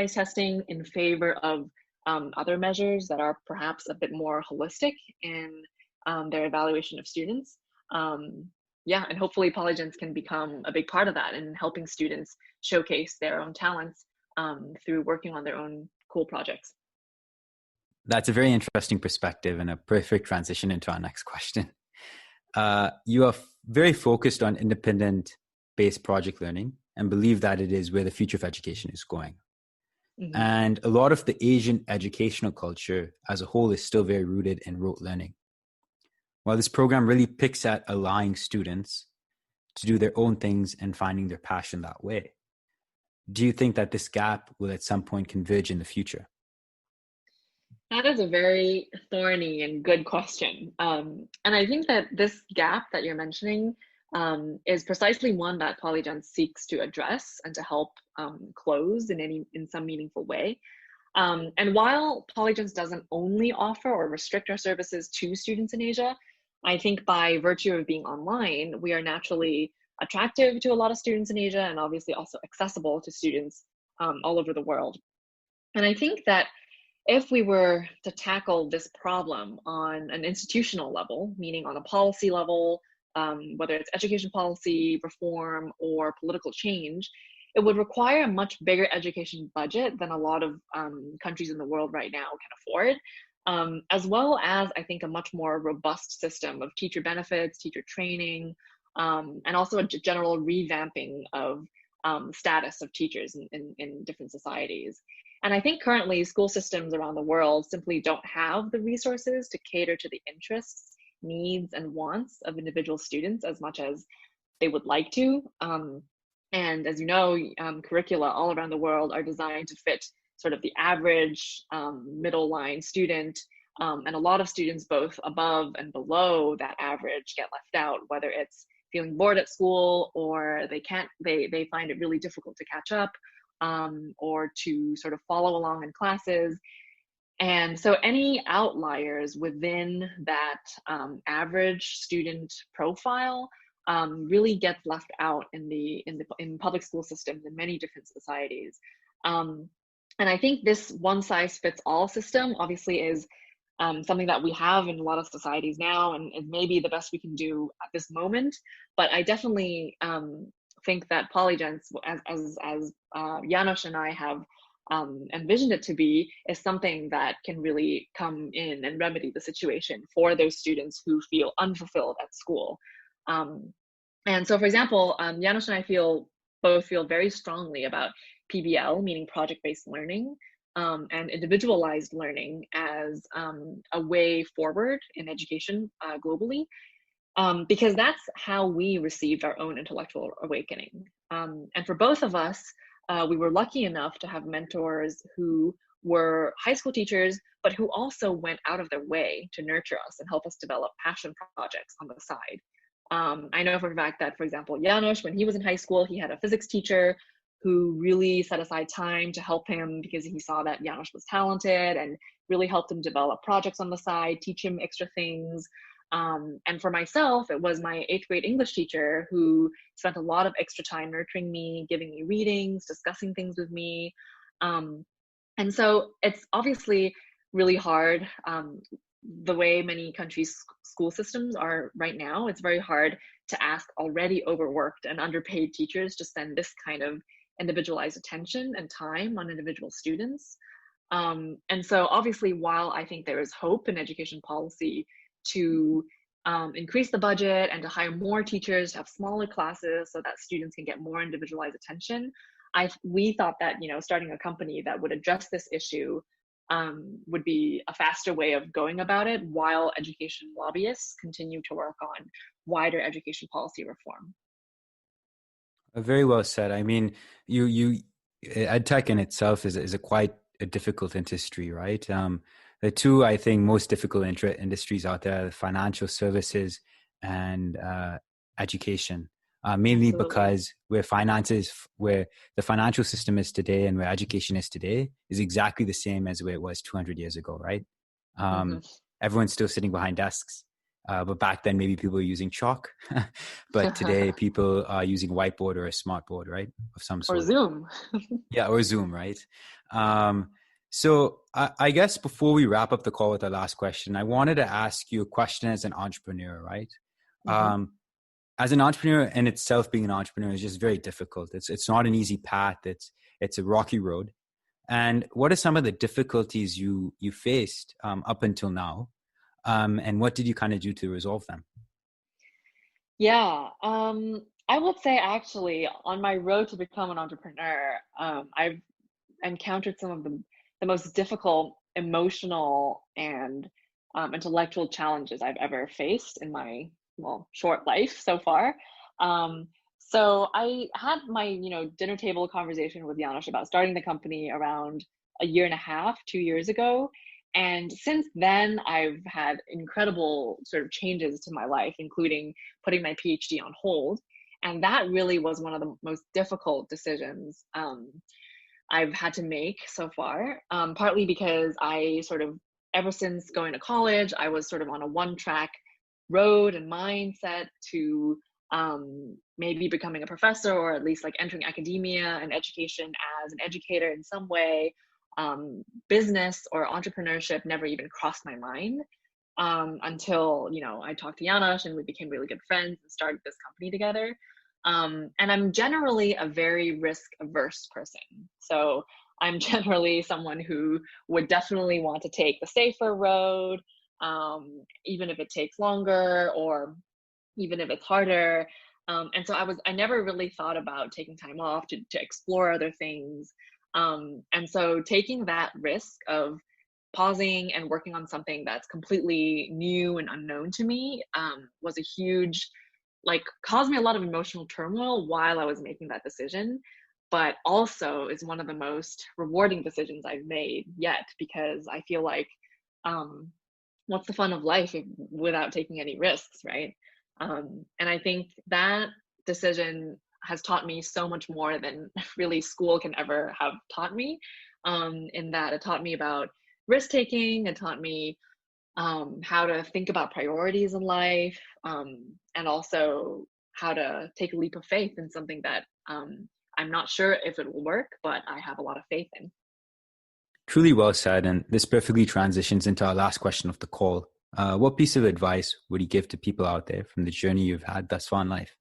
testing in favor of other measures that are perhaps a bit more holistic in their evaluation of students. Yeah, and hopefully Polygence can become a big part of that in helping students showcase their own talents through working on their own cool projects. That's a very interesting perspective and a perfect transition into our next question. You are very focused on independent-based project learning and believe that it is where the future of education is going. Mm-hmm. And a lot of the Asian educational culture as a whole is still very rooted in rote learning. While this program really picks at allowing students to do their own things and finding their passion that way, do you think that this gap will at some point converge in the future? That is a very thorny and good question. And I think that this gap that you're mentioning is precisely one that Polygence seeks to address and to help close in some meaningful way. And while Polygence doesn't only offer or restrict our services to students in Asia, I think by virtue of being online, we are naturally attractive to a lot of students in Asia and obviously also accessible to students all over the world. And I think that if we were to tackle this problem on an institutional level, meaning on a policy level, whether it's education policy, reform, or political change, it would require a much bigger education budget than a lot of countries in the world right now can afford, as well as, I think, a much more robust system of teacher benefits, teacher training, and also a general revamping of status of teachers in different societies. And I think currently school systems around the world simply don't have the resources to cater to the interests, needs, and wants of individual students as much as they would like to. And as you know, curricula all around the world are designed to fit sort of the average middle line student. And a lot of students both above and below that average get left out, whether it's feeling bored at school or they find it really difficult to catch up. Or to sort of follow along in classes. And so any outliers within that average student profile really gets left out in public school systems in many different societies. And I think this one size fits all system obviously is something that we have in a lot of societies now, and it may be the best we can do at this moment. But I definitely think that Polygence, as Janos and I have envisioned it to be, is something that can really come in and remedy the situation for those students who feel unfulfilled at school. And so, for example, Janos and I both feel very strongly about PBL, meaning project-based learning, and individualized learning as a way forward in education globally. Because that's how we received our own intellectual awakening. And for both of us, we were lucky enough to have mentors who were high school teachers, but who also went out of their way to nurture us and help us develop passion projects on the side. I know for a fact that, for example, Janos, when he was in high school, he had a physics teacher who really set aside time to help him because he saw that Janos was talented and really helped him develop projects on the side, teach him extra things. And for myself, it was my 8th grade English teacher who spent a lot of extra time nurturing me, giving me readings, discussing things with me. And so it's obviously really hard. The way many countries' school systems are right now, it's very hard to ask already overworked and underpaid teachers to spend this kind of individualized attention and time on individual students. And so obviously, while I think there is hope in education policy to increase the budget and to hire more teachers, to have smaller classes so that students can get more individualized attention, we thought that starting a company that would address this issue would be a faster way of going about it, while education lobbyists continue to work on wider education policy reform. Very well said. I mean, Edtech in itself is quite a difficult industry, right? The two, I think, most difficult industries out there are financial services and education. Mainly Absolutely. Because where the financial system is today and where education is today is exactly the same as where it was 200 years ago, right? Everyone's still sitting behind desks. But back then, maybe people were using chalk. But today, people are using whiteboard or a smartboard, right? Of some sort. Or Zoom. Yeah, or Zoom, right? So I guess before we wrap up the call with the last question, I wanted to ask you a question as an entrepreneur, right? Mm-hmm. As an entrepreneur in itself, being an entrepreneur is just very difficult. It's not an easy path. It's a rocky road. And what are some of the difficulties you faced up until now? And what did you kind of do to resolve them? Yeah, I would say actually on my road to become an entrepreneur, I've encountered some of the most difficult emotional and intellectual challenges I've ever faced in my, well, short life so far. Um, so I had my, dinner table conversation with Janos about starting the company around a year and a half, 2 years ago. And since then, I've had incredible sort of changes to my life, including putting my PhD on hold. And that really was one of the most difficult decisions I've had to make so far, partly because I sort of, ever since going to college, I was sort of on a one track road and mindset to maybe becoming a professor or at least like entering academia and education as an educator in some way. Business or entrepreneurship never even crossed my mind until, I talked to Janos and we became really good friends and started this company together. And I'm generally a very risk averse person. So I'm generally someone who would definitely want to take the safer road, even if it takes longer or even if it's harder. And so I never really thought about taking time off to explore other things. And so taking that risk of pausing and working on something that's completely new and unknown to me was a huge, like, caused me a lot of emotional turmoil while I was making that decision, but also is one of the most rewarding decisions I've made yet, because I feel like, what's the fun of life without taking any risks, right? And I think that decision has taught me so much more than really school can ever have taught me, in that it taught me about risk taking, it taught me how to think about priorities in life, and also how to take a leap of faith in something that I'm not sure if it will work, but I have a lot of faith in. Truly well said. And this perfectly transitions into our last question of the call. What piece of advice would you give to people out there from the journey you've had thus far in life?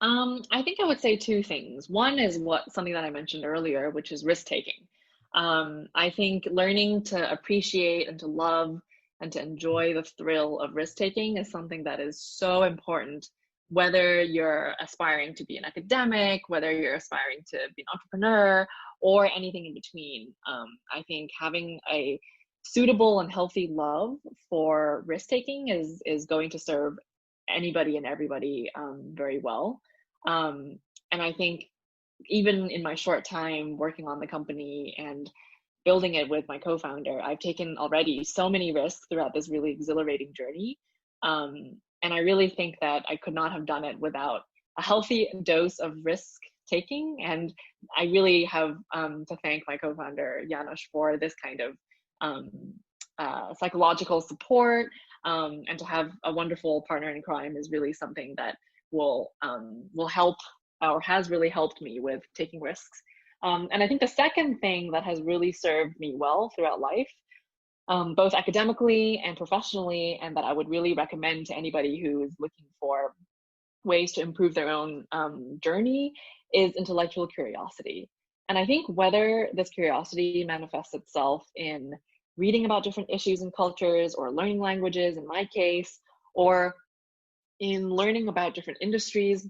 I think I would say two things. One is something that I mentioned earlier, which is risk taking. I think learning to appreciate and to love and to enjoy the thrill of risk taking is something that is so important, whether you're aspiring to be an academic, whether you're aspiring to be an entrepreneur, or anything in between. I think having a suitable and healthy love for risk taking is going to serve anybody and everybody very well. And I think even in my short time working on the company and building it with my co-founder, I've taken already so many risks throughout this really exhilarating journey. And I really think that I could not have done it without a healthy dose of risk taking. And I really have to thank my co-founder, Janos, for this kind of psychological support. And to have a wonderful partner in crime is really something that will help, or has really helped me with taking risks. And I think the second thing that has really served me well throughout life, both academically and professionally, and that I would really recommend to anybody who is looking for ways to improve their own journey, is intellectual curiosity. And I think whether this curiosity manifests itself in reading about different issues and cultures, or learning languages in my case, or in learning about different industries,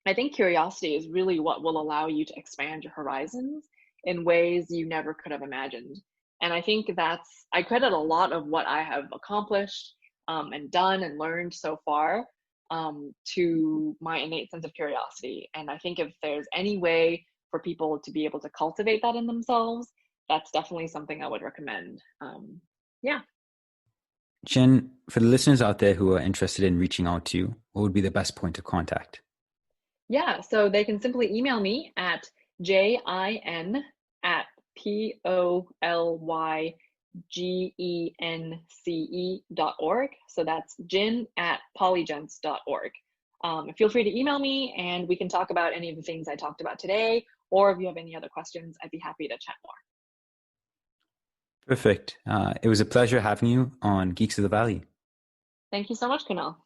I think curiosity is really what will allow you to expand your horizons in ways you never could have imagined. And I think I credit a lot of what I have accomplished and done and learned so far to my innate sense of curiosity. And I think if there's any way for people to be able to cultivate that in themselves, that's definitely something I would recommend. Yeah. Jen, for the listeners out there who are interested in reaching out to you, what would be the best point of contact? Yeah, so they can simply email me at jin@polyGence.org. So that's jin@polygence.org. Feel free to email me and we can talk about any of the things I talked about today, or if you have any other questions, I'd be happy to chat more. Perfect. It was a pleasure having you on Geeks of the Valley. Thank you so much, Kunal.